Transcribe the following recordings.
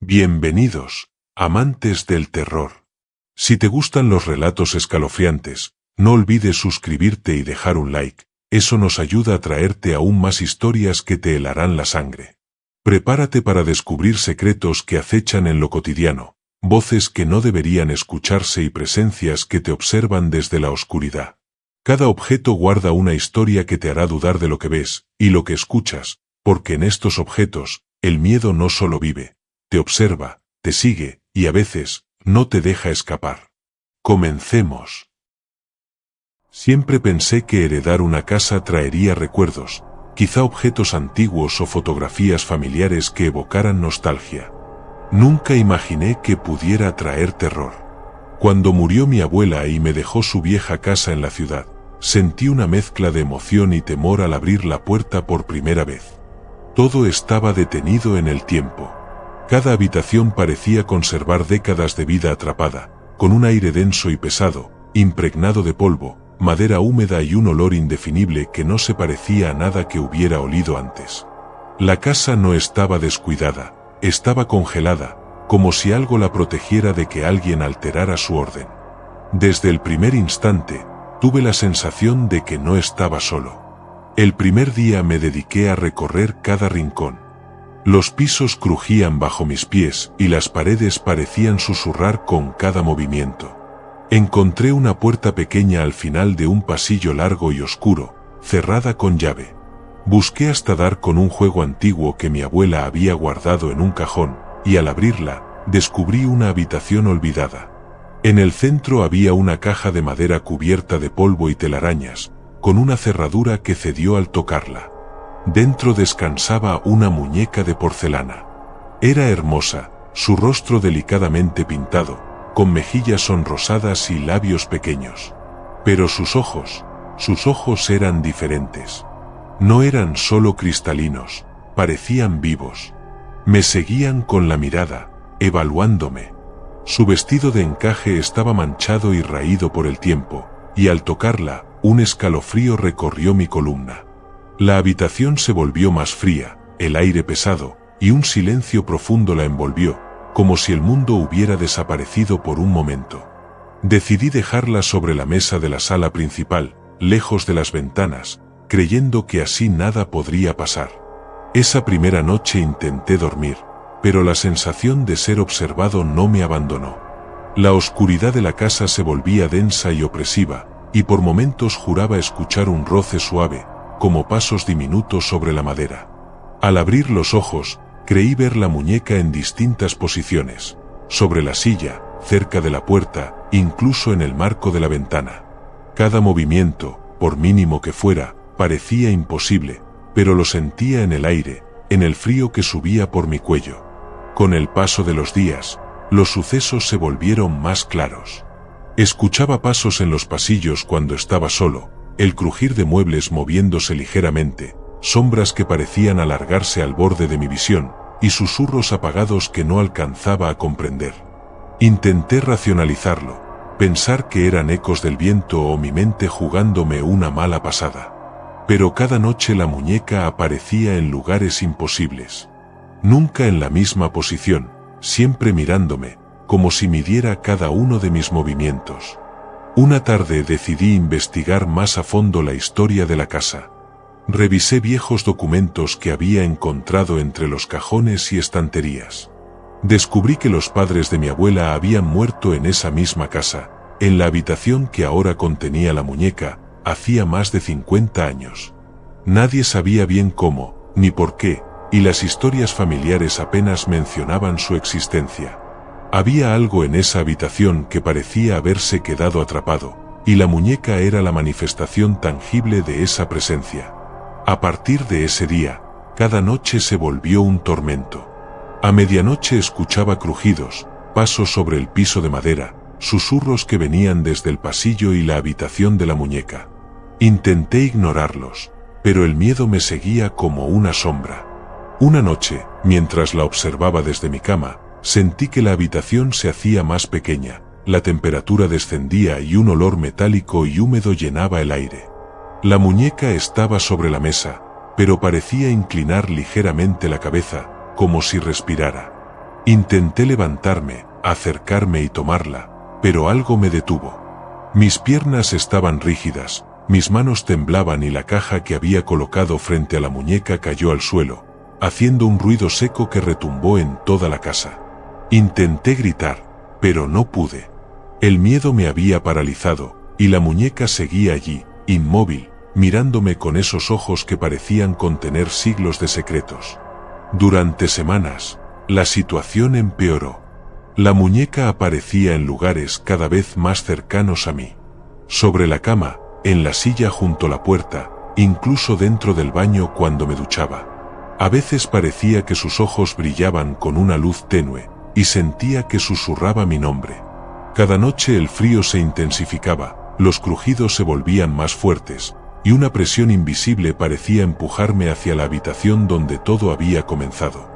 Bienvenidos, amantes del terror. Si te gustan los relatos escalofriantes, no olvides suscribirte y dejar un like, eso nos ayuda a traerte aún más historias que te helarán la sangre. Prepárate para descubrir secretos que acechan en lo cotidiano, voces que no deberían escucharse y presencias que te observan desde la oscuridad. Cada objeto guarda una historia que te hará dudar de lo que ves y lo que escuchas, porque en estos objetos, el miedo no solo vive, te observa, te sigue, y a veces, no te deja escapar. Comencemos. Siempre pensé que heredar una casa traería recuerdos, quizá objetos antiguos o fotografías familiares que evocaran nostalgia. Nunca imaginé que pudiera traer terror. Cuando murió mi abuela y me dejó su vieja casa en la ciudad, sentí una mezcla de emoción y temor al abrir la puerta por primera vez. Todo estaba detenido en el tiempo. Cada habitación parecía conservar décadas de vida atrapada, con un aire denso y pesado, impregnado de polvo, madera húmeda y un olor indefinible que no se parecía a nada que hubiera olido antes. La casa no estaba descuidada, estaba congelada, como si algo la protegiera de que alguien alterara su orden. Desde el primer instante, tuve la sensación de que no estaba solo. El primer día me dediqué a recorrer cada rincón. Los pisos crujían bajo mis pies y las paredes parecían susurrar con cada movimiento. Encontré una puerta pequeña al final de un pasillo largo y oscuro, cerrada con llave. Busqué hasta dar con un juego antiguo que mi abuela había guardado en un cajón, y al abrirla, descubrí una habitación olvidada. En el centro había una caja de madera cubierta de polvo y telarañas, con una cerradura que cedió al tocarla. Dentro descansaba una muñeca de porcelana. Era hermosa, su rostro delicadamente pintado, con mejillas sonrosadas y labios pequeños. Pero sus ojos eran diferentes. No eran solo cristalinos, parecían vivos. Me seguían con la mirada, evaluándome. Su vestido de encaje estaba manchado y raído por el tiempo, y al tocarla, un escalofrío recorrió mi columna. La habitación se volvió más fría, el aire pesado, y un silencio profundo la envolvió, como si el mundo hubiera desaparecido por un momento. Decidí dejarla sobre la mesa de la sala principal, lejos de las ventanas, creyendo que así nada podría pasar. Esa primera noche intenté dormir, pero la sensación de ser observado no me abandonó. La oscuridad de la casa se volvía densa y opresiva, y por momentos juraba escuchar un roce suave, como pasos diminutos sobre la madera. Al abrir los ojos, creí ver la muñeca en distintas posiciones, sobre la silla, cerca de la puerta, incluso en el marco de la ventana. Cada movimiento, por mínimo que fuera, parecía imposible, pero lo sentía en el aire, en el frío que subía por mi cuello. Con el paso de los días, los sucesos se volvieron más claros. Escuchaba pasos en los pasillos cuando estaba solo, el crujir de muebles moviéndose ligeramente, sombras que parecían alargarse al borde de mi visión, y susurros apagados que no alcanzaba a comprender. Intenté racionalizarlo, pensar que eran ecos del viento o mi mente jugándome una mala pasada. Pero cada noche la muñeca aparecía en lugares imposibles. Nunca en la misma posición, siempre mirándome, como si midiera cada uno de mis movimientos. Una tarde decidí investigar más a fondo la historia de la casa. Revisé viejos documentos que había encontrado entre los cajones y estanterías. Descubrí que los padres de mi abuela habían muerto en esa misma casa, en la habitación que ahora contenía la muñeca, hacía más de 50 años. Nadie sabía bien cómo, ni por qué, y las historias familiares apenas mencionaban su existencia. Había algo en esa habitación que parecía haberse quedado atrapado, y la muñeca era la manifestación tangible de esa presencia. A partir de ese día, cada noche se volvió un tormento. A medianoche escuchaba crujidos, pasos sobre el piso de madera, susurros que venían desde el pasillo y la habitación de la muñeca. Intenté ignorarlos, pero el miedo me seguía como una sombra. Una noche, mientras la observaba desde mi cama, sentí que la habitación se hacía más pequeña, la temperatura descendía y un olor metálico y húmedo llenaba el aire. La muñeca estaba sobre la mesa, pero parecía inclinar ligeramente la cabeza, como si respirara. Intenté levantarme, acercarme y tomarla, pero algo me detuvo. Mis piernas estaban rígidas, mis manos temblaban y la caja que había colocado frente a la muñeca cayó al suelo, haciendo un ruido seco que retumbó en toda la casa. Intenté gritar, pero no pude. El miedo me había paralizado, y la muñeca seguía allí, inmóvil, mirándome con esos ojos que parecían contener siglos de secretos. Durante semanas, la situación empeoró. La muñeca aparecía en lugares cada vez más cercanos a mí. Sobre la cama, en la silla junto a la puerta, incluso dentro del baño cuando me duchaba. A veces parecía que sus ojos brillaban con una luz tenue, y sentía que susurraba mi nombre. Cada noche el frío se intensificaba, los crujidos se volvían más fuertes, y una presión invisible parecía empujarme hacia la habitación donde todo había comenzado.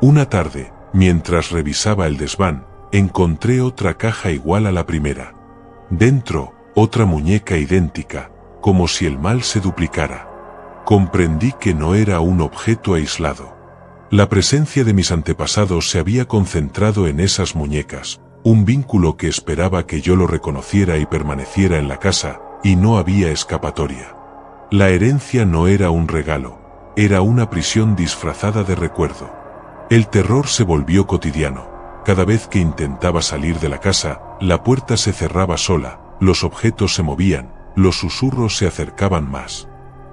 Una tarde, mientras revisaba el desván, encontré otra caja igual a la primera. Dentro, otra muñeca idéntica, como si el mal se duplicara. Comprendí que no era un objeto aislado. La presencia de mis antepasados se había concentrado en esas muñecas, un vínculo que esperaba que yo lo reconociera y permaneciera en la casa, y no había escapatoria. La herencia no era un regalo, era una prisión disfrazada de recuerdo. El terror se volvió cotidiano. Cada vez que intentaba salir de la casa, la puerta se cerraba sola, los objetos se movían, los susurros se acercaban más.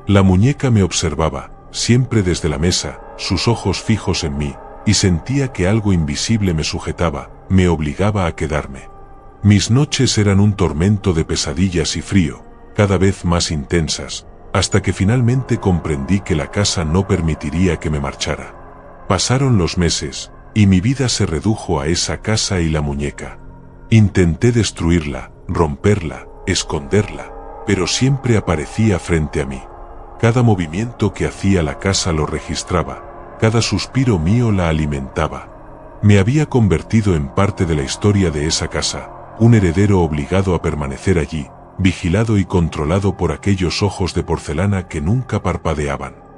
La muñeca me observaba, siempre desde la mesa, sus ojos fijos en mí, y sentía que algo invisible me sujetaba, me obligaba a quedarme. Mis noches eran un tormento de pesadillas y frío, cada vez más intensas, hasta que finalmente comprendí que la casa no permitiría que me marchara. Pasaron los meses, y mi vida se redujo a esa casa y la muñeca. Intenté destruirla, romperla, esconderla, pero siempre aparecía frente a mí. Cada movimiento que hacía la casa lo registraba, cada suspiro mío la alimentaba. Me había convertido en parte de la historia de esa casa, un heredero obligado a permanecer allí, vigilado y controlado por aquellos ojos de porcelana que nunca parpadeaban.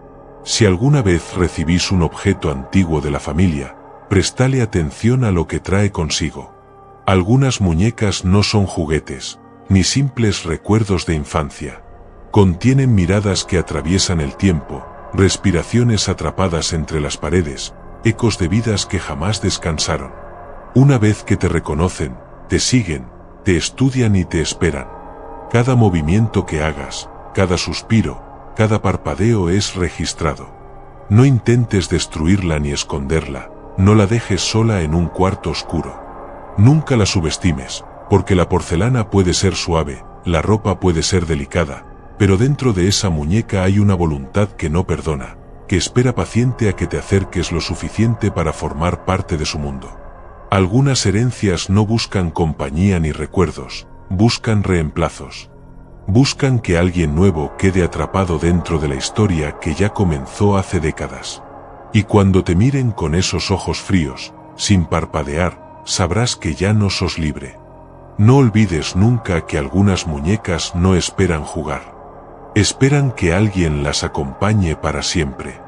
Si alguna vez recibís un objeto antiguo de la familia, prestale atención a lo que trae consigo. Algunas muñecas no son juguetes, ni simples recuerdos de infancia. Contienen miradas que atraviesan el tiempo, respiraciones atrapadas entre las paredes, ecos de vidas que jamás descansaron. Una vez que te reconocen, te siguen, te estudian y te esperan. Cada movimiento que hagas, cada suspiro, cada parpadeo es registrado. No intentes destruirla ni esconderla, no la dejes sola en un cuarto oscuro. Nunca la subestimes, porque la porcelana puede ser suave, la ropa puede ser delicada, pero dentro de esa muñeca hay una voluntad que no perdona, que espera paciente a que te acerques lo suficiente para formar parte de su mundo. Algunas herencias no buscan compañía ni recuerdos, buscan reemplazos. Buscan que alguien nuevo quede atrapado dentro de la historia que ya comenzó hace décadas. Y cuando te miren con esos ojos fríos, sin parpadear, sabrás que ya no sos libre. No olvides nunca que algunas muñecas no esperan jugar. Esperan que alguien las acompañe para siempre.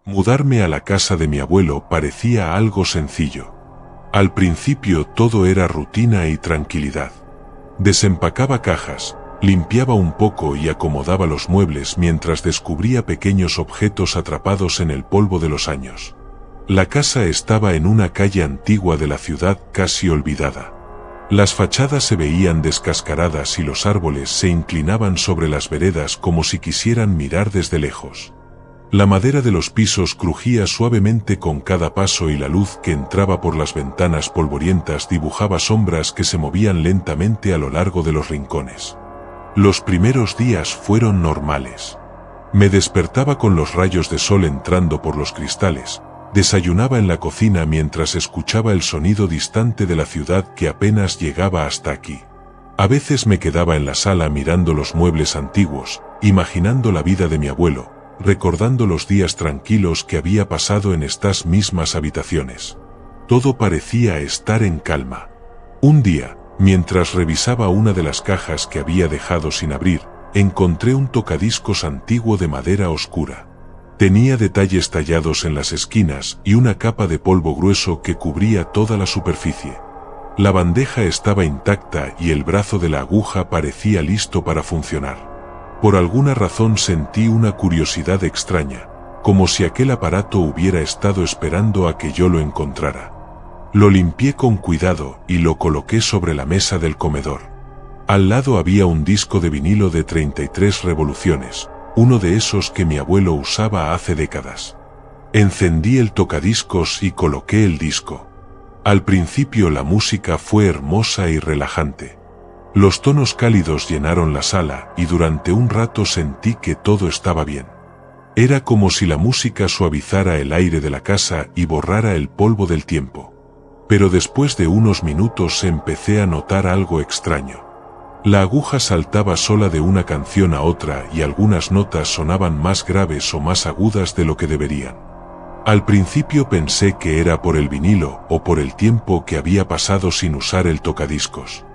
Mudarme a la casa de mi abuelo parecía algo sencillo. Al principio todo era rutina y tranquilidad. Desempacaba cajas, limpiaba un poco y acomodaba los muebles mientras descubría pequeños objetos atrapados en el polvo de los años. La casa estaba en una calle antigua de la ciudad casi olvidada. Las fachadas se veían descascaradas y los árboles se inclinaban sobre las veredas como si quisieran mirar desde lejos. La madera de los pisos crujía suavemente con cada paso y la luz que entraba por las ventanas polvorientas dibujaba sombras que se movían lentamente a lo largo de los rincones. Los primeros días fueron normales. Me despertaba con los rayos de sol entrando por los cristales, desayunaba en la cocina mientras escuchaba el sonido distante de la ciudad que apenas llegaba hasta aquí. A veces me quedaba en la sala mirando los muebles antiguos, imaginando la vida de mi abuelo, recordando los días tranquilos que había pasado en estas mismas habitaciones. Todo parecía estar en calma. Un día, mientras revisaba una de las cajas que había dejado sin abrir, encontré un tocadiscos antiguo de madera oscura. Tenía detalles tallados en las esquinas y una capa de polvo grueso que cubría toda la superficie. La bandeja estaba intacta y el brazo de la aguja parecía listo para funcionar. Por alguna razón sentí una curiosidad extraña, como si aquel aparato hubiera estado esperando a que yo lo encontrara. Lo limpié con cuidado y lo coloqué sobre la mesa del comedor. Al lado había un disco de vinilo de 33 revoluciones, uno de esos que mi abuelo usaba hace décadas. Encendí el tocadiscos y coloqué el disco. Al principio la música fue hermosa y relajante. Los tonos cálidos llenaron la sala y durante un rato sentí que todo estaba bien. Era como si la música suavizara el aire de la casa y borrara el polvo del tiempo. Pero después de unos minutos empecé a notar algo extraño. La aguja saltaba sola de una canción a otra y algunas notas sonaban más graves o más agudas de lo que deberían. Al principio pensé que era por el vinilo o por el tiempo que había pasado sin usar el tocadiscos.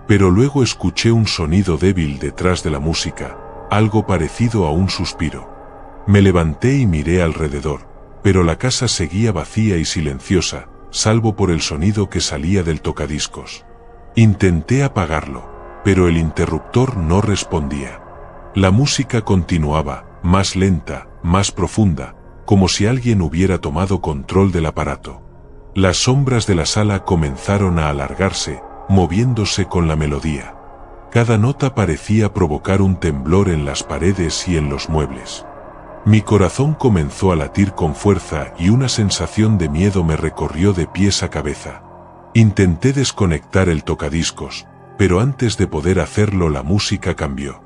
Pero luego escuché un sonido débil detrás de la música, algo parecido a un suspiro. Me levanté y miré alrededor, pero la casa seguía vacía y silenciosa, salvo por el sonido que salía del tocadiscos. Intenté apagarlo, pero el interruptor no respondía. La música continuaba, más lenta, más profunda, como si alguien hubiera tomado control del aparato. Las sombras de la sala comenzaron a alargarse, moviéndose con la melodía. Cada nota parecía provocar un temblor en las paredes y en los muebles. Mi corazón comenzó a latir con fuerza y una sensación de miedo me recorrió de pies a cabeza. Intenté desconectar el tocadiscos, pero antes de poder hacerlo la música cambió.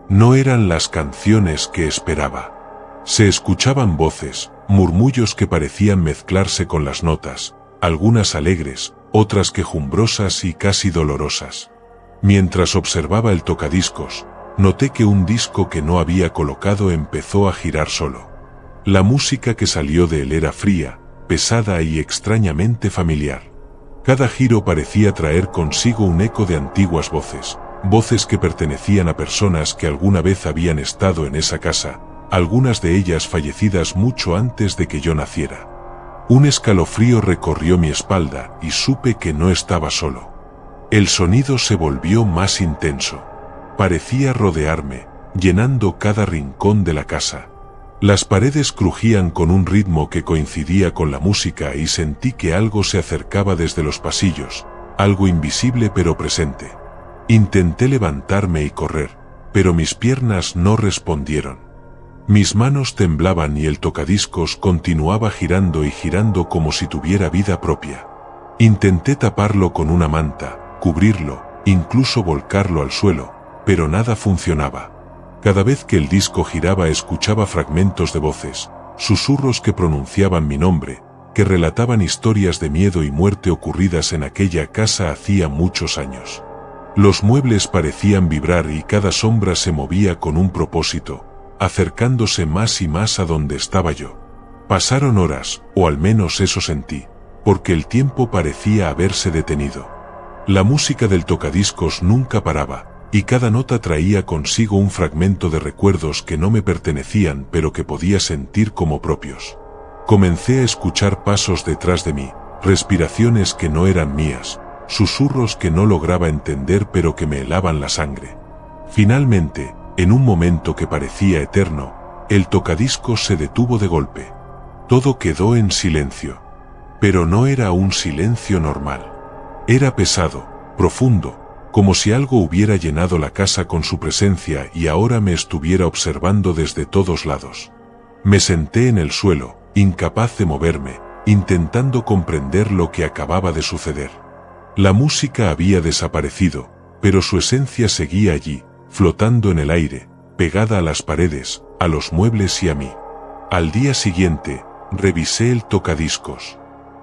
No eran las canciones que esperaba. Se escuchaban voces, murmullos que parecían mezclarse con las notas, algunas alegres, otras quejumbrosas y casi dolorosas. Mientras observaba el tocadiscos, noté que un disco que no había colocado empezó a girar solo. La música que salió de él era fría, pesada y extrañamente familiar. Cada giro parecía traer consigo un eco de antiguas voces, voces que pertenecían a personas que alguna vez habían estado en esa casa, algunas de ellas fallecidas mucho antes de que yo naciera. Un escalofrío recorrió mi espalda y supe que no estaba solo. El sonido se volvió más intenso. Parecía rodearme, llenando cada rincón de la casa. Las paredes crujían con un ritmo que coincidía con la música y sentí que algo se acercaba desde los pasillos, algo invisible pero presente. Intenté levantarme y correr, pero mis piernas no respondieron. Mis manos temblaban y el tocadiscos continuaba girando y girando como si tuviera vida propia. Intenté taparlo con una manta, cubrirlo, incluso volcarlo al suelo, pero nada funcionaba. Cada vez que el disco giraba escuchaba fragmentos de voces, susurros que pronunciaban mi nombre, que relataban historias de miedo y muerte ocurridas en aquella casa hacía muchos años. Los muebles parecían vibrar y cada sombra se movía con un propósito, acercándose más y más a donde estaba yo. Pasaron horas, o al menos eso sentí, porque el tiempo parecía haberse detenido. La música del tocadiscos nunca paraba, y cada nota traía consigo un fragmento de recuerdos que no me pertenecían pero que podía sentir como propios. Comencé a escuchar pasos detrás de mí, respiraciones que no eran mías, susurros que no lograba entender pero que me helaban la sangre. Finalmente, en un momento que parecía eterno, el tocadiscos se detuvo de golpe. Todo quedó en silencio. Pero no era un silencio normal. Era pesado, profundo, como si algo hubiera llenado la casa con su presencia y ahora me estuviera observando desde todos lados. Me senté en el suelo, incapaz de moverme, intentando comprender lo que acababa de suceder. La música había desaparecido, pero su esencia seguía allí, flotando en el aire, pegada a las paredes, a los muebles y a mí. Al día siguiente, revisé el tocadiscos.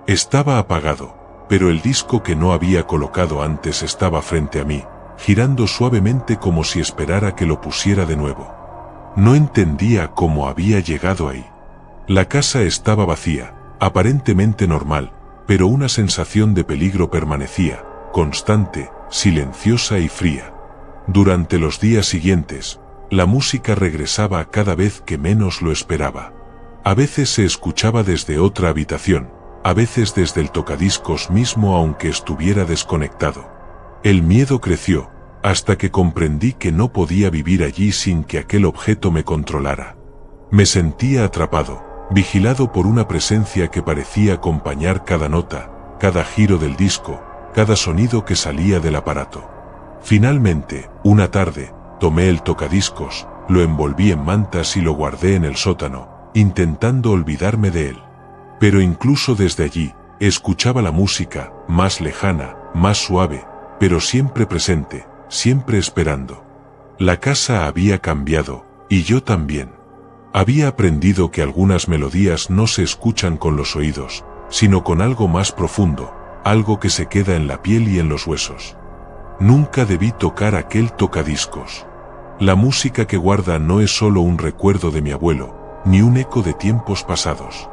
Estaba apagado, pero el disco que no había colocado antes estaba frente a mí, girando suavemente como si esperara que lo pusiera de nuevo. No entendía cómo había llegado ahí. La casa estaba vacía, aparentemente normal, pero una sensación de peligro permanecía, constante, silenciosa y fría. Durante los días siguientes, la música regresaba cada vez que menos lo esperaba. A veces se escuchaba desde otra habitación, a veces desde el tocadiscos mismo aunque estuviera desconectado. El miedo creció, hasta que comprendí que no podía vivir allí sin que aquel objeto me controlara. Me sentía atrapado, vigilado por una presencia que parecía acompañar cada nota, cada giro del disco, cada sonido que salía del aparato. Finalmente, una tarde, tomé el tocadiscos, lo envolví en mantas y lo guardé en el sótano, intentando olvidarme de él. Pero incluso desde allí, escuchaba la música, más lejana, más suave, pero siempre presente, siempre esperando. La casa había cambiado, y yo también. Había aprendido que algunas melodías no se escuchan con los oídos, sino con algo más profundo, algo que se queda en la piel y en los huesos. Nunca debí tocar aquel tocadiscos. La música que guarda no es solo un recuerdo de mi abuelo, ni un eco de tiempos pasados.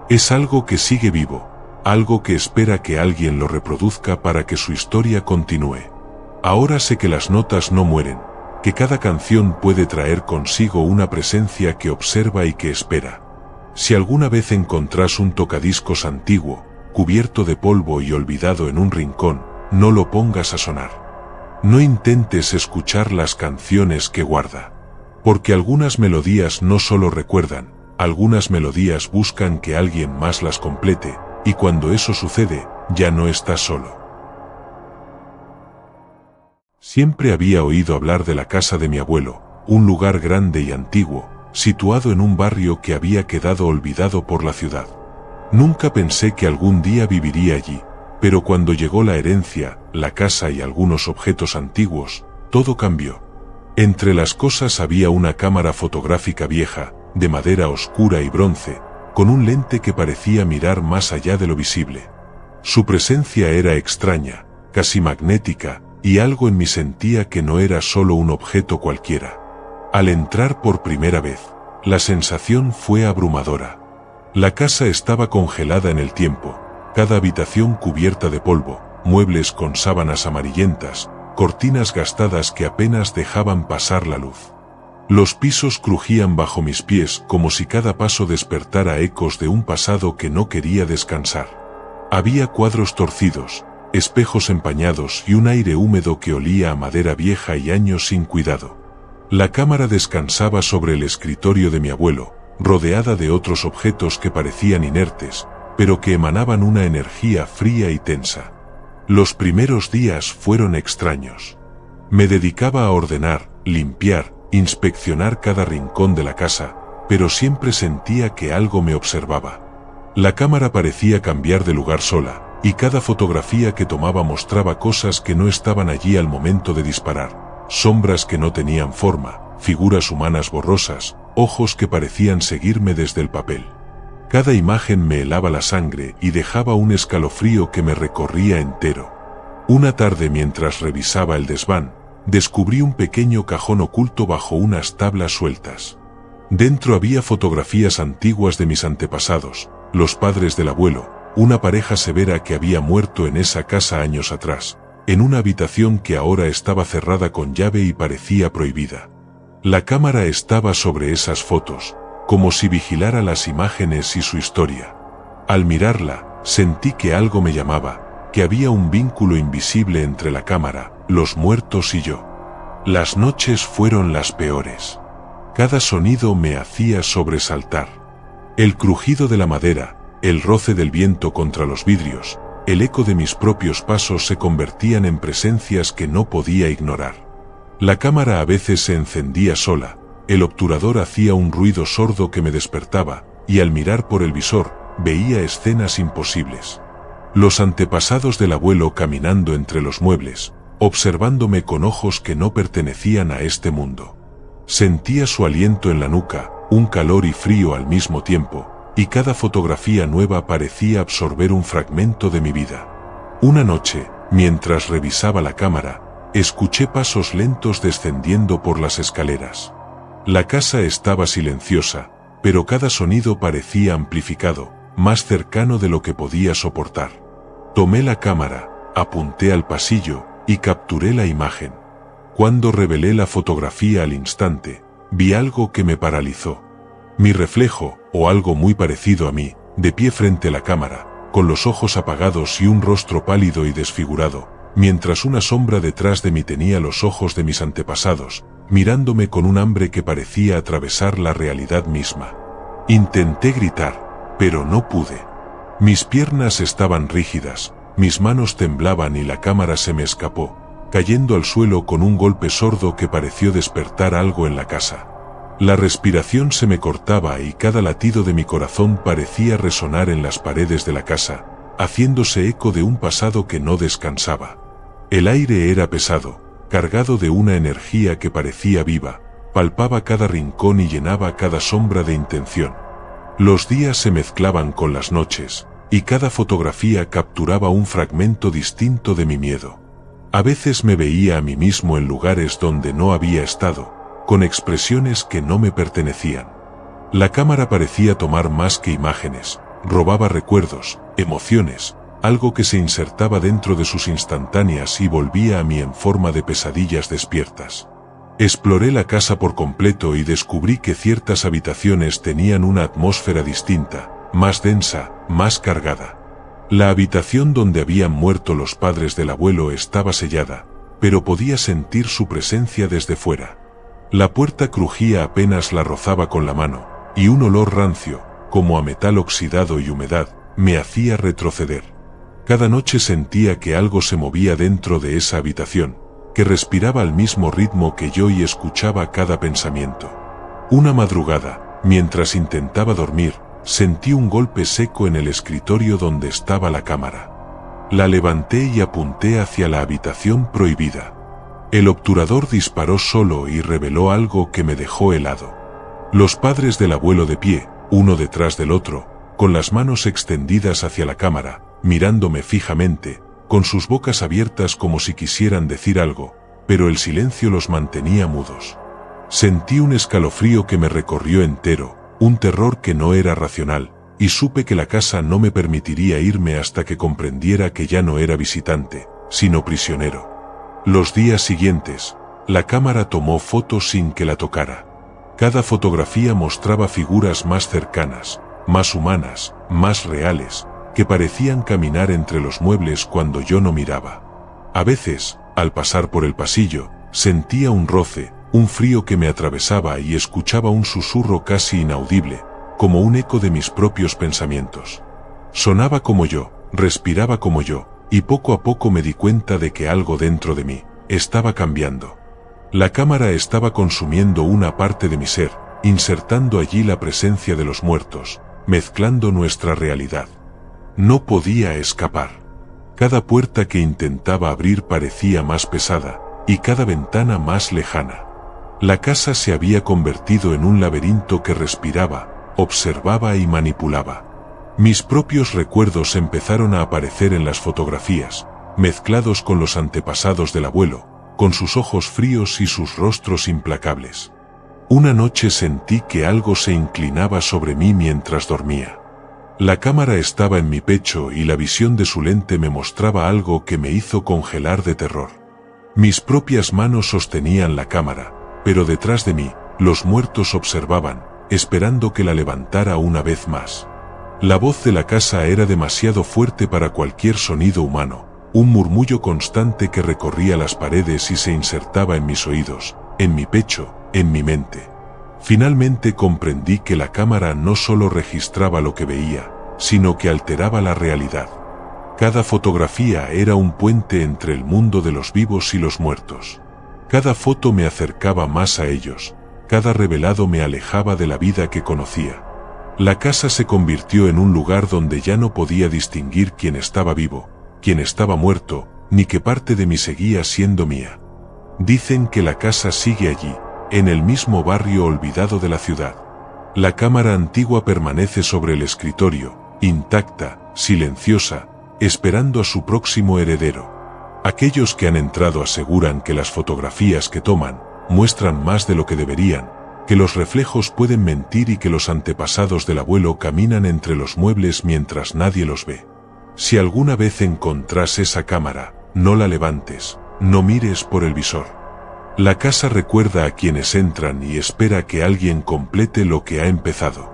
Es algo que sigue vivo, algo que espera que alguien lo reproduzca para que su historia continúe. Ahora sé que las notas no mueren, que cada canción puede traer consigo una presencia que observa y que espera. Si alguna vez encontrás un tocadiscos antiguo, cubierto de polvo y olvidado en un rincón, no lo pongas a sonar. No intentes escuchar las canciones que guarda. Porque algunas melodías no solo recuerdan, algunas melodías buscan que alguien más las complete, y cuando eso sucede, ya no estás solo. Siempre había oído hablar de la casa de mi abuelo, un lugar grande y antiguo, situado en un barrio que había quedado olvidado por la ciudad. Nunca pensé que algún día viviría allí, pero cuando llegó la herencia, la casa y algunos objetos antiguos, todo cambió. Entre las cosas había una cámara fotográfica vieja, de madera oscura y bronce, con un lente que parecía mirar más allá de lo visible. Su presencia era extraña, casi magnética, y algo en mí sentía que no era solo un objeto cualquiera. Al entrar por primera vez, la sensación fue abrumadora. La casa estaba congelada en el tiempo, cada habitación cubierta de polvo, muebles con sábanas amarillentas, cortinas gastadas que apenas dejaban pasar la luz. Los pisos crujían bajo mis pies como si cada paso despertara ecos de un pasado que no quería descansar. Había cuadros torcidos, espejos empañados y un aire húmedo que olía a madera vieja y años sin cuidado. La cámara descansaba sobre el escritorio de mi abuelo, rodeada de otros objetos que parecían inertes, pero que emanaban una energía fría y tensa. Los primeros días fueron extraños. Me dedicaba a ordenar, limpiar, inspeccionar cada rincón de la casa, pero siempre sentía que algo me observaba. La cámara parecía cambiar de lugar sola, y cada fotografía que tomaba mostraba cosas que no estaban allí al momento de disparar, sombras que no tenían forma, figuras humanas borrosas, ojos que parecían seguirme desde el papel. Cada imagen me helaba la sangre y dejaba un escalofrío que me recorría entero. Una tarde mientras revisaba el desván, descubrí un pequeño cajón oculto bajo unas tablas sueltas. Dentro había fotografías antiguas de mis antepasados, los padres del abuelo, una pareja severa que había muerto en esa casa años atrás, en una habitación que ahora estaba cerrada con llave y parecía prohibida. La cámara estaba sobre esas fotos, como si vigilara las imágenes y su historia. Al mirarla, sentí que algo me llamaba, que había un vínculo invisible entre la cámara, los muertos y yo. Las noches fueron las peores. Cada sonido me hacía sobresaltar. El crujido de la madera, el roce del viento contra los vidrios, el eco de mis propios pasos se convertían en presencias que no podía ignorar. La cámara a veces se encendía sola, el obturador hacía un ruido sordo que me despertaba, y al mirar por el visor, veía escenas imposibles. Los antepasados del abuelo caminando entre los muebles, observándome con ojos que no pertenecían a este mundo. Sentía su aliento en la nuca, un calor y frío al mismo tiempo, y cada fotografía nueva parecía absorber un fragmento de mi vida. Una noche, mientras revisaba la cámara, escuché pasos lentos descendiendo por las escaleras. La casa estaba silenciosa, pero cada sonido parecía amplificado, más cercano de lo que podía soportar. Tomé la cámara, apunté al pasillo, y capturé la imagen. Cuando revelé la fotografía al instante, vi algo que me paralizó. Mi reflejo, o algo muy parecido a mí, de pie frente a la cámara, con los ojos apagados y un rostro pálido y desfigurado, mientras una sombra detrás de mí tenía los ojos de mis antepasados, mirándome con un hambre que parecía atravesar la realidad misma. Intenté gritar, pero no pude. Mis piernas estaban rígidas, mis manos temblaban y la cámara se me escapó, cayendo al suelo con un golpe sordo que pareció despertar algo en la casa. La respiración se me cortaba y cada latido de mi corazón parecía resonar en las paredes de la casa, haciéndose eco de un pasado que no descansaba. El aire era pesado, cargado de una energía que parecía viva, palpaba cada rincón y llenaba cada sombra de intención. Los días se mezclaban con las noches, y cada fotografía capturaba un fragmento distinto de mi miedo. A veces me veía a mí mismo en lugares donde no había estado, con expresiones que no me pertenecían. La cámara parecía tomar más que imágenes, robaba recuerdos, emociones, algo que se insertaba dentro de sus instantáneas y volvía a mí en forma de pesadillas despiertas. Exploré la casa por completo y descubrí que ciertas habitaciones tenían una atmósfera distinta, más densa, más cargada. La habitación donde habían muerto los padres del abuelo estaba sellada, pero podía sentir su presencia desde fuera. La puerta crujía apenas la rozaba con la mano, y un olor rancio, como a metal oxidado y humedad, me hacía retroceder. Cada noche sentía que algo se movía dentro de esa habitación, que respiraba al mismo ritmo que yo y escuchaba cada pensamiento. Una madrugada, mientras intentaba dormir, sentí un golpe seco en el escritorio donde estaba la cámara. La levanté y apunté hacia la habitación prohibida. El obturador disparó solo y reveló algo que me dejó helado. Los padres del abuelo de pie, uno detrás del otro, con las manos extendidas hacia la cámara, mirándome fijamente, con sus bocas abiertas como si quisieran decir algo, pero el silencio los mantenía mudos. Sentí un escalofrío que me recorrió entero, un terror que no era racional, y supe que la casa no me permitiría irme hasta que comprendiera que ya no era visitante, sino prisionero. Los días siguientes, la cámara tomó fotos sin que la tocara. Cada fotografía mostraba figuras más cercanas, más humanas, más reales, que parecían caminar entre los muebles cuando yo no miraba. A veces, al pasar por el pasillo, sentía un roce, un frío que me atravesaba y escuchaba un susurro casi inaudible, como un eco de mis propios pensamientos. Sonaba como yo, respiraba como yo, y poco a poco me di cuenta de que algo dentro de mí estaba cambiando. La cámara estaba consumiendo una parte de mi ser, insertando allí la presencia de los muertos, mezclando nuestra realidad. No podía escapar. Cada puerta que intentaba abrir parecía más pesada, y cada ventana más lejana. La casa se había convertido en un laberinto que respiraba, observaba y manipulaba. Mis propios recuerdos empezaron a aparecer en las fotografías, mezclados con los antepasados del abuelo, con sus ojos fríos y sus rostros implacables. Una noche sentí que algo se inclinaba sobre mí mientras dormía. La cámara estaba en mi pecho y la visión de su lente me mostraba algo que me hizo congelar de terror. Mis propias manos sostenían la cámara, pero detrás de mí, los muertos observaban, esperando que la levantara una vez más. La voz de la casa era demasiado fuerte para cualquier sonido humano, un murmullo constante que recorría las paredes y se insertaba en mis oídos, en mi pecho, en mi mente. Finalmente comprendí que la cámara no solo registraba lo que veía, sino que alteraba la realidad. Cada fotografía era un puente entre el mundo de los vivos y los muertos. Cada foto me acercaba más a ellos, cada revelado me alejaba de la vida que conocía. La casa se convirtió en un lugar donde ya no podía distinguir quién estaba vivo, quién estaba muerto, ni qué parte de mí seguía siendo mía. Dicen que la casa sigue allí, en el mismo barrio olvidado de la ciudad. La cámara antigua permanece sobre el escritorio, intacta, silenciosa, esperando a su próximo heredero. Aquellos que han entrado aseguran que las fotografías que toman muestran más de lo que deberían, que los reflejos pueden mentir y que los antepasados del abuelo caminan entre los muebles mientras nadie los ve. Si alguna vez encontrás esa cámara, no la levantes, no mires por el visor. La casa recuerda a quienes entran y espera que alguien complete lo que ha empezado.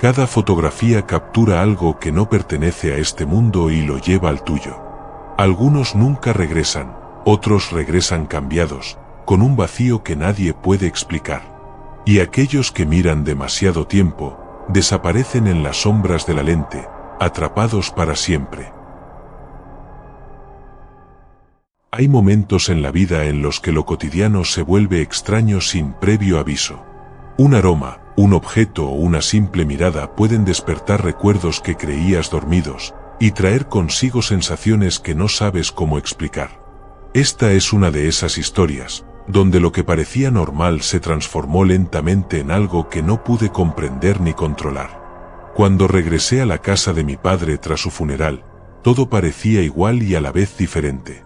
Cada fotografía captura algo que no pertenece a este mundo y lo lleva al tuyo. Algunos nunca regresan, otros regresan cambiados, con un vacío que nadie puede explicar. Y aquellos que miran demasiado tiempo, desaparecen en las sombras de la lente, atrapados para siempre. Hay momentos en la vida en los que lo cotidiano se vuelve extraño sin previo aviso. Un aroma, un objeto o una simple mirada pueden despertar recuerdos que creías dormidos, y traer consigo sensaciones que no sabes cómo explicar. Esta es una de esas historias, donde lo que parecía normal se transformó lentamente en algo que no pude comprender ni controlar. Cuando regresé a la casa de mi padre tras su funeral, todo parecía igual y a la vez diferente.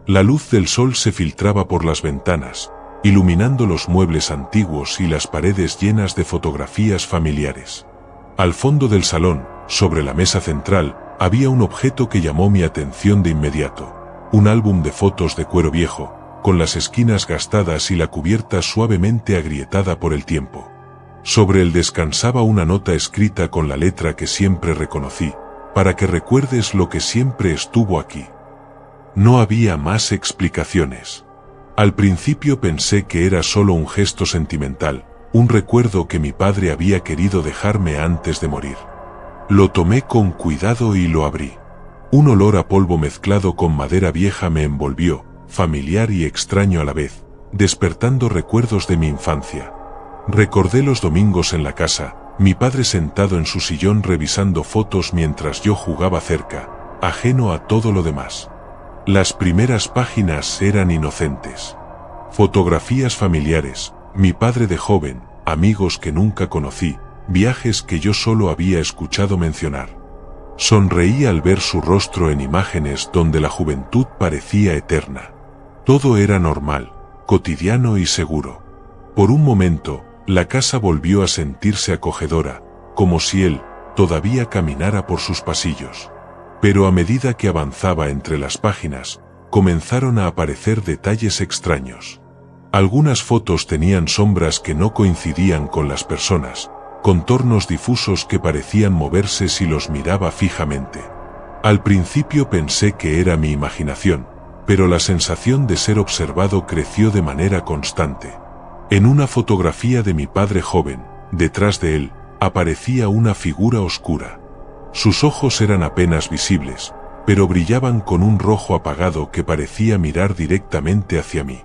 La luz del sol se filtraba por las ventanas, iluminando los muebles antiguos y las paredes llenas de fotografías familiares. Al fondo del salón, sobre la mesa central, había un objeto que llamó mi atención de inmediato: un álbum de fotos de cuero viejo, con las esquinas gastadas y la cubierta suavemente agrietada por el tiempo. Sobre él descansaba una nota escrita con la letra que siempre reconocí: para que recuerdes lo que siempre estuvo aquí. No había más explicaciones. Al principio pensé que era solo un gesto sentimental, un recuerdo que mi padre había querido dejarme antes de morir. Lo tomé con cuidado y lo abrí. Un olor a polvo mezclado con madera vieja me envolvió, familiar y extraño a la vez, despertando recuerdos de mi infancia. Recordé los domingos en la casa, mi padre sentado en su sillón revisando fotos mientras yo jugaba cerca, ajeno a todo lo demás. Las primeras páginas eran inocentes. Fotografías familiares, mi padre de joven, amigos que nunca conocí, viajes que yo solo había escuchado mencionar. Sonreí al ver su rostro en imágenes donde la juventud parecía eterna. Todo era normal, cotidiano y seguro. Por un momento, la casa volvió a sentirse acogedora, como si él todavía caminara por sus pasillos. Pero a medida que avanzaba entre las páginas, comenzaron a aparecer detalles extraños. Algunas fotos tenían sombras que no coincidían con las personas, contornos difusos que parecían moverse si los miraba fijamente. Al principio pensé que era mi imaginación, pero la sensación de ser observado creció de manera constante. En una fotografía de mi padre joven, detrás de él, aparecía una figura oscura. Sus ojos eran apenas visibles, pero brillaban con un rojo apagado que parecía mirar directamente hacia mí.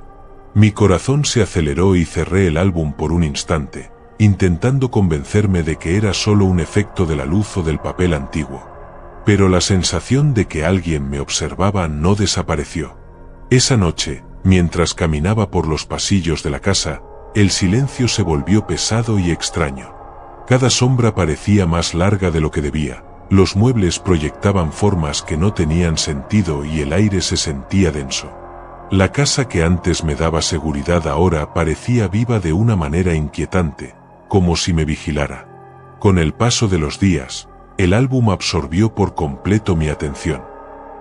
Mi corazón se aceleró y cerré el álbum por un instante, intentando convencerme de que era solo un efecto de la luz o del papel antiguo. Pero la sensación de que alguien me observaba no desapareció. Esa noche, mientras caminaba por los pasillos de la casa, el silencio se volvió pesado y extraño. Cada sombra parecía más larga de lo que debía. Los muebles proyectaban formas que no tenían sentido y el aire se sentía denso. La casa que antes me daba seguridad ahora parecía viva de una manera inquietante, como si me vigilara. Con el paso de los días, el álbum absorbió por completo mi atención.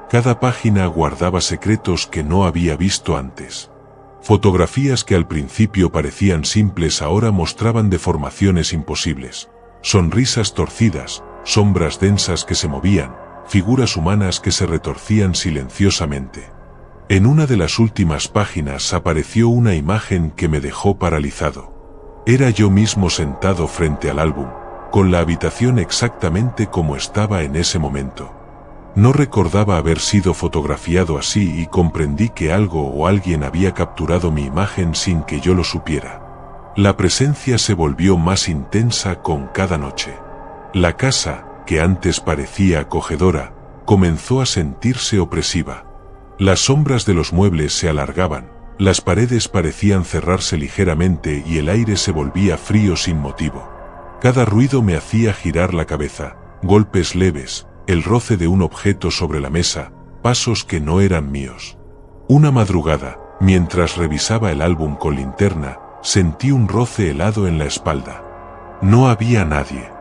Cada página guardaba secretos que no había visto antes. Fotografías que al principio parecían simples ahora mostraban deformaciones imposibles. Sonrisas torcidas, sombras densas que se movían, figuras humanas que se retorcían silenciosamente. En una de las últimas páginas apareció una imagen que me dejó paralizado. Era yo mismo sentado frente al álbum, con la habitación exactamente como estaba en ese momento. No recordaba haber sido fotografiado así y comprendí que algo o alguien había capturado mi imagen sin que yo lo supiera. La presencia se volvió más intensa con cada noche. La casa, que antes parecía acogedora, comenzó a sentirse opresiva. Las sombras de los muebles se alargaban, las paredes parecían cerrarse ligeramente y el aire se volvía frío sin motivo. Cada ruido me hacía girar la cabeza, golpes leves, el roce de un objeto sobre la mesa, pasos que no eran míos. Una madrugada, mientras revisaba el álbum con linterna, sentí un roce helado en la espalda. No había nadie.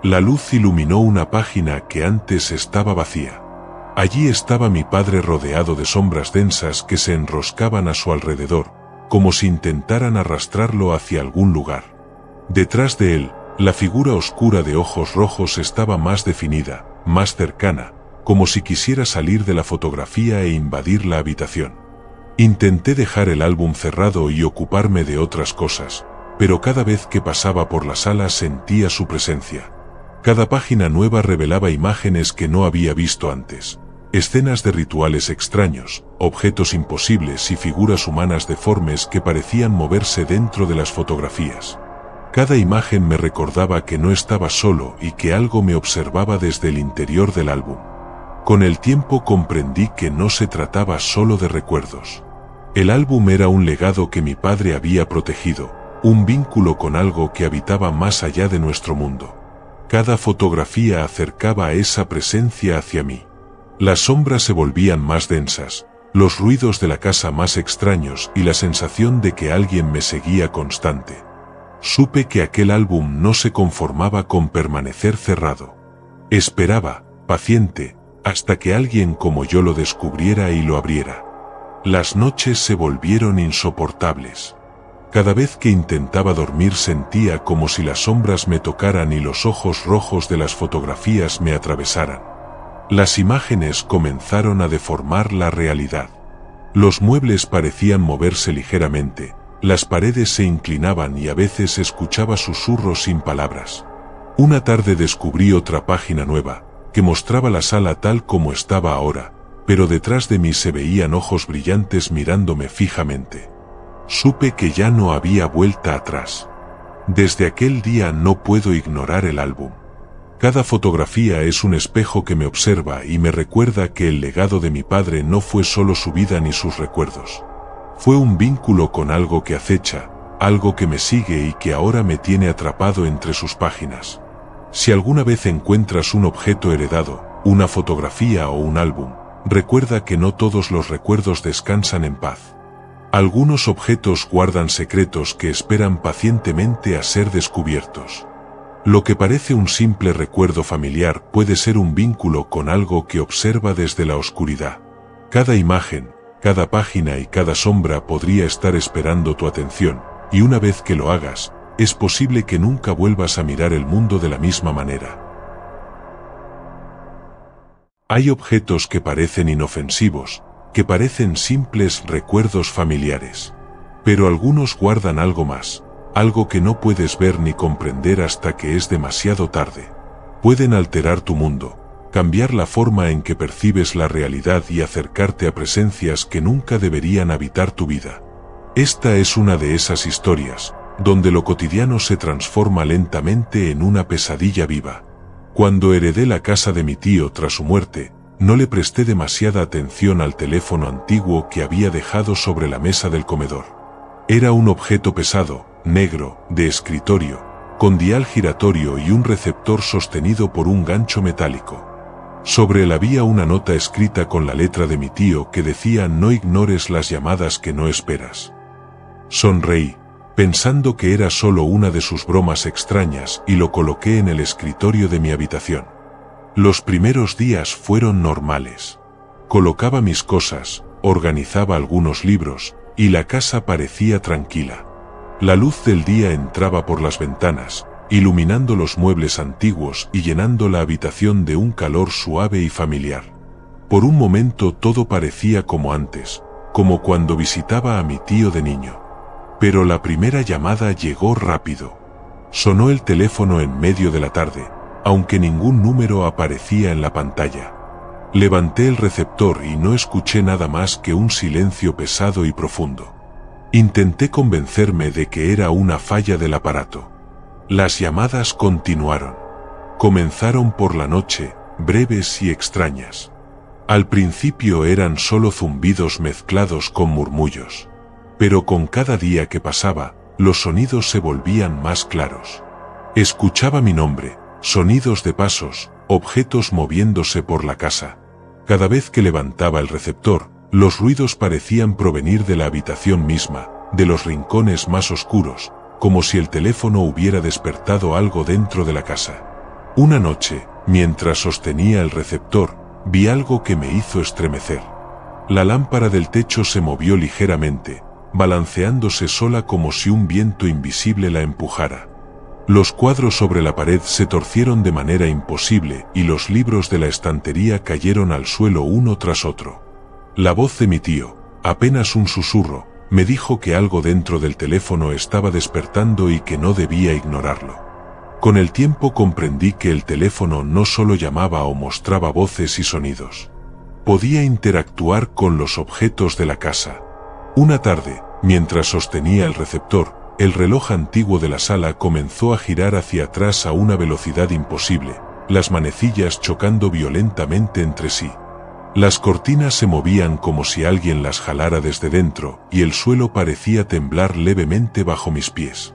La luz iluminó una página que antes estaba vacía. Allí estaba mi padre rodeado de sombras densas que se enroscaban a su alrededor, como si intentaran arrastrarlo hacia algún lugar. Detrás de él, La figura oscura de ojos rojos estaba más definida, más cercana, como si quisiera salir de la fotografía e invadir la habitación. Intenté dejar el álbum cerrado y ocuparme de otras cosas, pero cada vez que pasaba por la sala sentía su presencia. Cada página nueva revelaba imágenes que no había visto antes. Escenas de rituales extraños, objetos imposibles y figuras humanas deformes que parecían moverse dentro de las fotografías. Cada imagen me recordaba que no estaba solo y que algo me observaba desde el interior del álbum. Con el tiempo comprendí que no se trataba solo de recuerdos. El álbum era un legado que mi padre había protegido, un vínculo con algo que habitaba más allá de nuestro mundo. Cada fotografía acercaba a esa presencia hacia mí. Las sombras se volvían más densas, los ruidos de la casa más extraños y la sensación de que alguien me seguía constante. Supe que aquel álbum no se conformaba con permanecer cerrado. Esperaba, paciente, hasta que alguien como yo lo descubriera y lo abriera. Las noches se volvieron insoportables. Cada vez que intentaba dormir sentía como si las sombras me tocaran y los ojos rojos de las fotografías me atravesaran. Las imágenes comenzaron a deformar la realidad. Los muebles parecían moverse ligeramente, las paredes se inclinaban y a veces escuchaba susurros sin palabras. Una tarde descubrí otra página nueva, que mostraba la sala tal como estaba ahora, pero detrás de mí se veían ojos brillantes mirándome fijamente. Supe que ya no había vuelta atrás. Desde aquel día no puedo ignorar el álbum. Cada fotografía es un espejo que me observa y me recuerda que el legado de mi padre no fue solo su vida ni sus recuerdos. Fue un vínculo con algo que acecha, algo que me sigue y que ahora me tiene atrapado entre sus páginas. Si alguna vez encuentras un objeto heredado, una fotografía o un álbum, recuerda que no todos los recuerdos descansan en paz. Algunos objetos guardan secretos que esperan pacientemente a ser descubiertos. Lo que parece un simple recuerdo familiar puede ser un vínculo con algo que observa desde la oscuridad. Cada imagen, cada página y cada sombra podría estar esperando tu atención, y una vez que lo hagas, es posible que nunca vuelvas a mirar el mundo de la misma manera. Hay objetos que parecen inofensivos, que parecen simples recuerdos familiares. Pero algunos guardan algo más, algo que no puedes ver ni comprender hasta que es demasiado tarde. Pueden alterar tu mundo, cambiar la forma en que percibes la realidad y acercarte a presencias que nunca deberían habitar tu vida. Esta es una de esas historias, donde lo cotidiano se transforma lentamente en una pesadilla viva. Cuando heredé la casa de mi tío tras su muerte, no le presté demasiada atención al teléfono antiguo que había dejado sobre la mesa del comedor. Era un objeto pesado, negro, de escritorio, con dial giratorio y un receptor sostenido por un gancho metálico. Sobre él había una nota escrita con la letra de mi tío que decía: no ignores las llamadas que no esperas. Sonreí, pensando que era solo una de sus bromas extrañas, y lo coloqué en el escritorio de mi habitación. Los primeros días fueron normales. Colocaba mis cosas, organizaba algunos libros, y la casa parecía tranquila. La luz del día entraba por las ventanas, iluminando los muebles antiguos y llenando la habitación de un calor suave y familiar. Por un momento todo parecía como antes, como cuando visitaba a mi tío de niño. Pero la primera llamada llegó rápido. Sonó el teléfono en medio de la tarde, aunque ningún número aparecía en la pantalla. Levanté el receptor y no escuché nada más que un silencio pesado y profundo. Intenté convencerme de que era una falla del aparato. Las llamadas continuaron. Comenzaron por la noche, breves y extrañas. Al principio eran solo zumbidos mezclados con murmullos. Pero con cada día que pasaba, los sonidos se volvían más claros. Escuchaba mi nombre, sonidos de pasos, objetos moviéndose por la casa. Cada vez que levantaba el receptor, los ruidos parecían provenir de la habitación misma, de los rincones más oscuros, como si el teléfono hubiera despertado algo dentro de la casa. Una noche, mientras sostenía el receptor, vi algo que me hizo estremecer. La lámpara del techo se movió ligeramente, balanceándose sola como si un viento invisible la empujara. Los cuadros sobre la pared se torcieron de manera imposible y los libros de la estantería cayeron al suelo uno tras otro. La voz de mi tío, apenas un susurro, me dijo que algo dentro del teléfono estaba despertando y que no debía ignorarlo. Con el tiempo comprendí que el teléfono no solo llamaba o mostraba voces y sonidos. Podía interactuar con los objetos de la casa. Una tarde, mientras sostenía el receptor, el reloj antiguo de la sala comenzó a girar hacia atrás a una velocidad imposible, las manecillas chocando violentamente entre sí. Las cortinas se movían como si alguien las jalara desde dentro, y el suelo parecía temblar levemente bajo mis pies.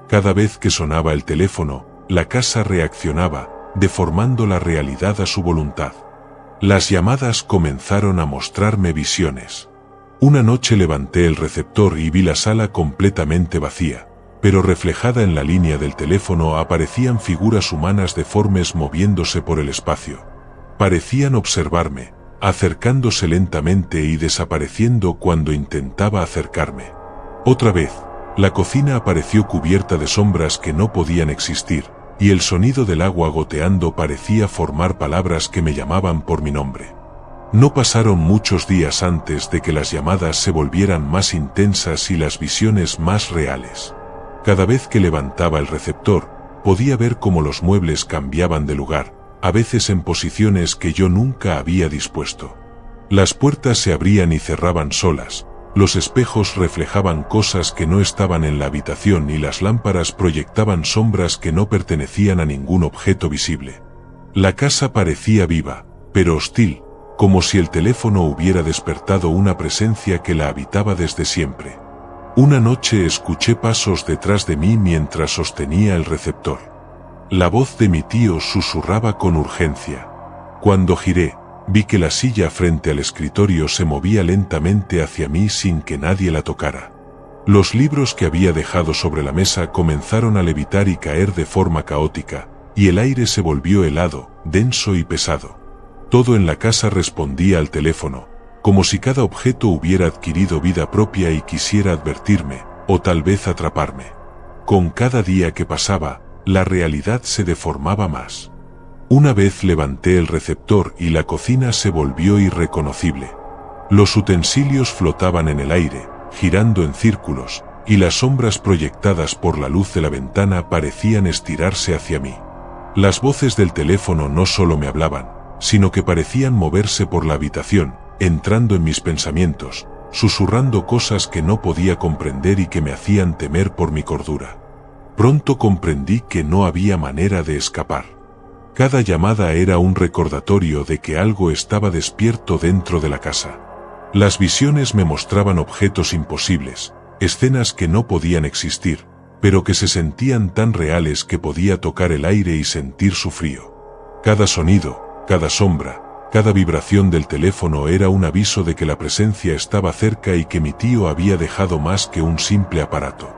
Cada vez que sonaba el teléfono, la casa reaccionaba, deformando la realidad a su voluntad. Las llamadas comenzaron a mostrarme visiones. Una noche levanté el receptor y vi la sala completamente vacía, pero reflejada en la línea del teléfono aparecían figuras humanas deformes moviéndose por el espacio. Parecían observarme, acercándose lentamente y desapareciendo cuando intentaba acercarme. Otra vez, la cocina apareció cubierta de sombras que no podían existir, y el sonido del agua goteando parecía formar palabras que me llamaban por mi nombre. No pasaron muchos días antes de que las llamadas se volvieran más intensas y las visiones más reales. Cada vez que levantaba el receptor, podía ver cómo los muebles cambiaban de lugar, a veces en posiciones que yo nunca había dispuesto. Las puertas se abrían y cerraban solas, los espejos reflejaban cosas que no estaban en la habitación y las lámparas proyectaban sombras que no pertenecían a ningún objeto visible. La casa parecía viva, pero hostil, como si el teléfono hubiera despertado una presencia que la habitaba desde siempre. Una noche escuché pasos detrás de mí mientras sostenía el receptor. La voz de mi tío susurraba con urgencia. Cuando giré, vi que la silla frente al escritorio se movía lentamente hacia mí sin que nadie la tocara. Los libros que había dejado sobre la mesa comenzaron a levitar y caer de forma caótica, y el aire se volvió helado, denso y pesado. Todo en la casa respondía al teléfono, como si cada objeto hubiera adquirido vida propia y quisiera advertirme, o tal vez atraparme. Con cada día que pasaba, la realidad se deformaba más. Una vez levanté el receptor y la cocina se volvió irreconocible. Los utensilios flotaban en el aire, girando en círculos, y las sombras proyectadas por la luz de la ventana parecían estirarse hacia mí. Las voces del teléfono no solo me hablaban, sino que parecían moverse por la habitación, entrando en mis pensamientos, susurrando cosas que no podía comprender y que me hacían temer por mi cordura. Pronto comprendí que no había manera de escapar. Cada llamada era un recordatorio de que algo estaba despierto dentro de la casa. Las visiones me mostraban objetos imposibles, escenas que no podían existir, pero que se sentían tan reales que podía tocar el aire y sentir su frío. Cada sonido, cada sombra, cada vibración del teléfono era un aviso de que la presencia estaba cerca y que mi tío había dejado más que un simple aparato.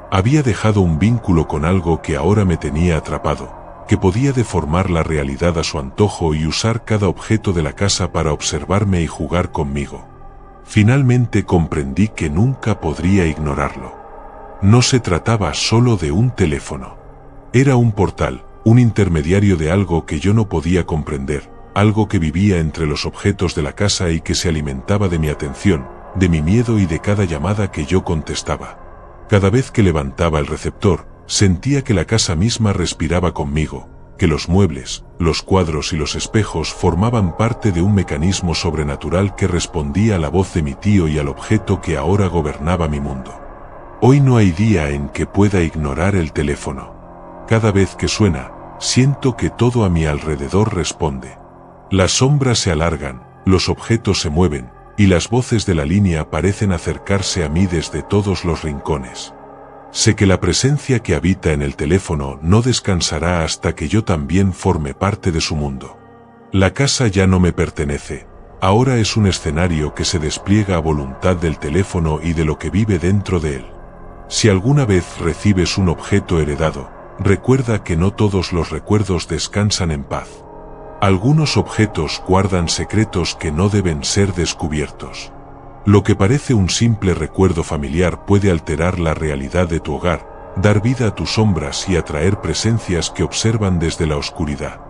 Había dejado un vínculo con algo que ahora me tenía atrapado, que podía deformar la realidad a su antojo y usar cada objeto de la casa para observarme y jugar conmigo. Finalmente comprendí que nunca podría ignorarlo. No se trataba solo de un teléfono. Era un portal, un intermediario de algo que yo no podía comprender, algo que vivía entre los objetos de la casa y que se alimentaba de mi atención, de mi miedo y de cada llamada que yo contestaba. Cada vez que levantaba el receptor, sentía que la casa misma respiraba conmigo, que los muebles, los cuadros y los espejos formaban parte de un mecanismo sobrenatural que respondía a la voz de mi tío y al objeto que ahora gobernaba mi mundo. Hoy no hay día en que pueda ignorar el teléfono. Cada vez que suena, siento que todo a mi alrededor responde. Las sombras se alargan, los objetos se mueven, y las voces de la línea parecen acercarse a mí desde todos los rincones. Sé que la presencia que habita en el teléfono no descansará hasta que yo también forme parte de su mundo. La casa ya no me pertenece, ahora es un escenario que se despliega a voluntad del teléfono y de lo que vive dentro de él. Si alguna vez recibes un objeto heredado, recuerda que no todos los recuerdos descansan en paz. Algunos objetos guardan secretos que no deben ser descubiertos. Lo que parece un simple recuerdo familiar puede alterar la realidad de tu hogar, dar vida a tus sombras y atraer presencias que observan desde la oscuridad.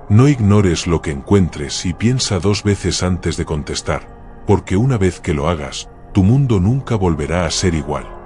No ignores lo que encuentres y piensa 2 veces antes de contestar, porque una vez que lo hagas, tu mundo nunca volverá a ser igual.